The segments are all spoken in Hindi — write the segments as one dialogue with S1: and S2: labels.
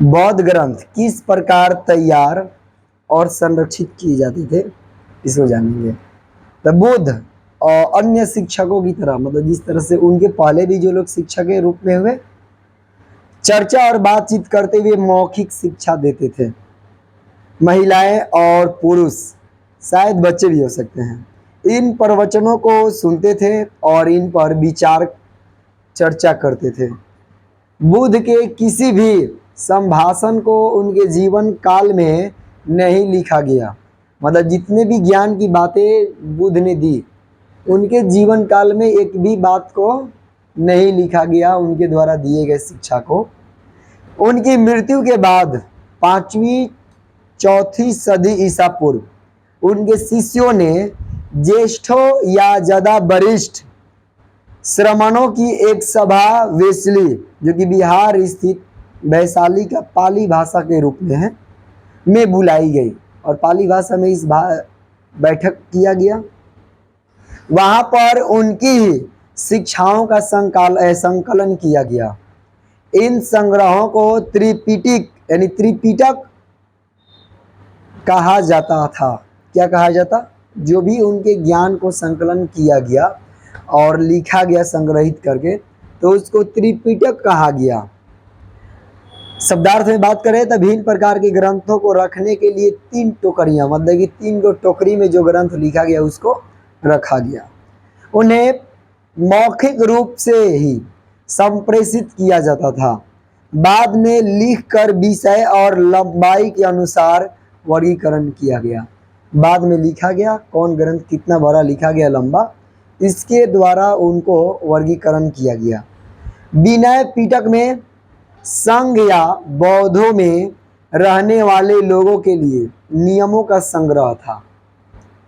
S1: बौद्ध ग्रंथ किस प्रकार तैयार और संरक्षित किए जाते थे, इसको जानेंगे। तो बुद्ध और अन्य शिक्षकों की तरह, मतलब जिस तरह से उनके पहले भी जो लोग शिक्षक के रूप में हुए, चर्चा और बातचीत करते हुए मौखिक शिक्षा देते थे। महिलाएं और पुरुष, शायद बच्चे भी हो सकते हैं, इन प्रवचनों को सुनते थे और इन पर विचार चर्चा करते थे। बुद्ध के किसी भी संभाषण को उनके जीवन काल में नहीं लिखा गया, मतलब जितने भी ज्ञान की बातें बुद्ध ने दी, उनके जीवन काल में एक भी बात को नहीं लिखा गया, उनके द्वारा दिए गए शिक्षा को। उनकी मृत्यु के बाद 5वीं 4वीं सदी ईसा पूर्व उनके शिष्यों ने ज्येष्ठों या ज़्यादा वरिष्ठ श्रमणों की एक सभा वैशाली, जो कि बिहार स्थित वैशाली का पाली भाषा के रूप में है, में बुलाई गई और पाली भाषा में इस बैठक किया गया। वहाँ पर उनकी शिक्षाओं का संकलन किया गया। इन संग्रहों को त्रिपिटक यानी त्रिपिटक कहा जाता था। क्या कहा जाता? जो भी उनके ज्ञान को संकलन किया गया और लिखा गया संग्रहित करके, तो उसको त्रिपिटक कहा गया। शब्दार्थ में बात करें तो भिन्न प्रकार के ग्रंथों को रखने के लिए 3 टोकरियां, मतलब कि 3 गो टोकरी में जो ग्रंथ लिखा गया उसको रखा गया। उन्हें मौखिक रूप से ही संप्रेषित किया जाता था। बाद में लिखकर विषय और लंबाई के अनुसार वर्गीकरण किया गया। बाद में लिखा गया कौन ग्रंथ कितना बड़ा लिखा गया, लंबा, इसके द्वारा उनको वर्गीकरण किया गया। विनय पिटक में संघ या बौद्धों में रहने वाले लोगों के लिए नियमों का संग्रह था,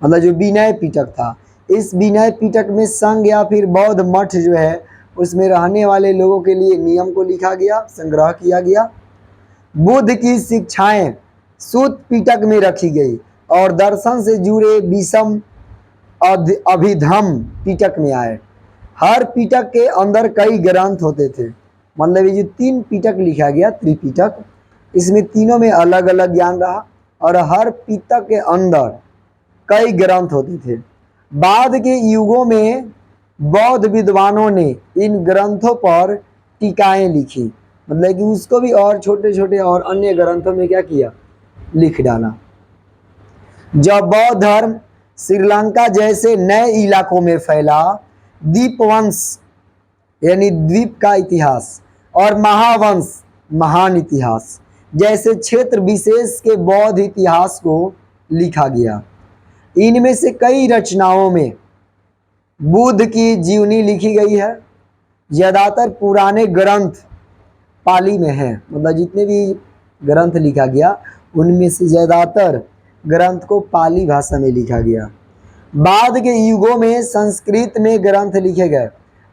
S1: मतलब जो विनय पिटक था। इस विनय पिटक में संघ या फिर बौद्ध मठ जो है उसमें रहने वाले लोगों के लिए नियम को लिखा गया, संग्रह किया गया। बुद्ध की शिक्षाएं सूत पिटक में रखी गई और दर्शन से जुड़े विषम अभिधम पिटक में आए। हर पिटक के अंदर कई ग्रंथ होते थे, मतलब ये जो 3 पिटक लिखा गया त्रिपिटक, इसमें तीनों में अलग अलग ज्ञान रहा और हर पिटक के अंदर कई ग्रंथ होते थे। बाद के युगों में बौद्ध विद्वानों ने इन ग्रंथों पर टीकाएं लिखी, मतलब कि उसको भी और छोटे छोटे और अन्य ग्रंथों में क्या किया, लिख डाला। जब बौद्ध धर्म श्रीलंका जैसे नए इलाकों में फैला, दीपवंश यानी द्वीप का इतिहास और महावंश महान इतिहास जैसे क्षेत्र विशेष के बौद्ध इतिहास को लिखा गया। इनमें से कई रचनाओं में बुद्ध की जीवनी लिखी गई है। ज़्यादातर पुराने ग्रंथ पाली में हैं, मतलब जितने भी ग्रंथ लिखा गया उनमें से ज़्यादातर ग्रंथ को पाली भाषा में लिखा गया। बाद के युगों में संस्कृत में ग्रंथ लिखे गए,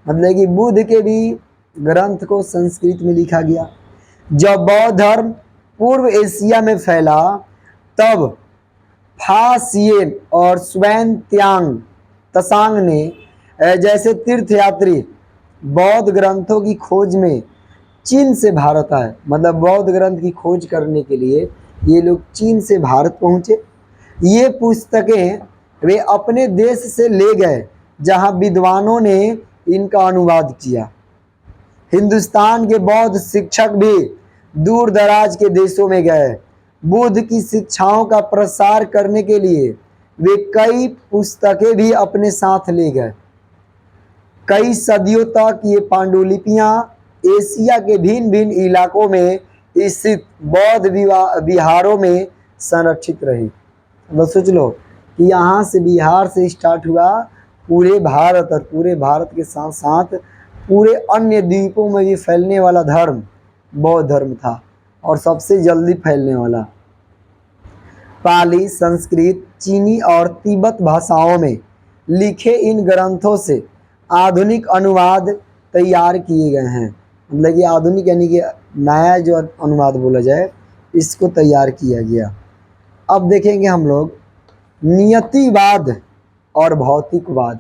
S1: मतलब कि बुद्ध के भी ग्रंथ को संस्कृत में लिखा गया। जब बौद्ध धर्म पूर्व एशिया में फैला, तब फासियन और स्वयं त्यांग तसांग ने जैसे तीर्थयात्री बौद्ध ग्रंथों की खोज में चीन से भारत आए, मतलब बौद्ध ग्रंथ की खोज करने के लिए ये लोग चीन से भारत पहुँचे। ये पुस्तकें वे अपने देश से ले गए जहाँ विद्वानों ने इनका अनुवाद किया। हिंदुस्तान के बौद्ध शिक्षक भी दूर दराज के देशों में गए। बुद्ध की शिक्षाओं का प्रसार करने के लिए वे कई पुस्तकें भी अपने साथ ले गए। कई सदियों तक ये पांडुलिपियाँ एशिया के भिन्न भिन्न इलाकों में स्थित बौद्ध विहारों में संरक्षित रही। मतलब सोच लो कि यहाँ से बिहार से स्टार्ट हुआ पूरे भारत, और पूरे भारत के साथ साथ पूरे अन्य द्वीपों में भी फैलने वाला धर्म बौद्ध धर्म था और सबसे जल्दी फैलने वाला। पाली, संस्कृत, चीनी और तिब्बत भाषाओं में लिखे इन ग्रंथों से आधुनिक अनुवाद तैयार किए गए हैं, मतलब कि आधुनिक यानी कि नया जो अनुवाद बोला जाए इसको तैयार किया गया। अब देखेंगे हम लोग नियतिवाद और भौतिकवाद।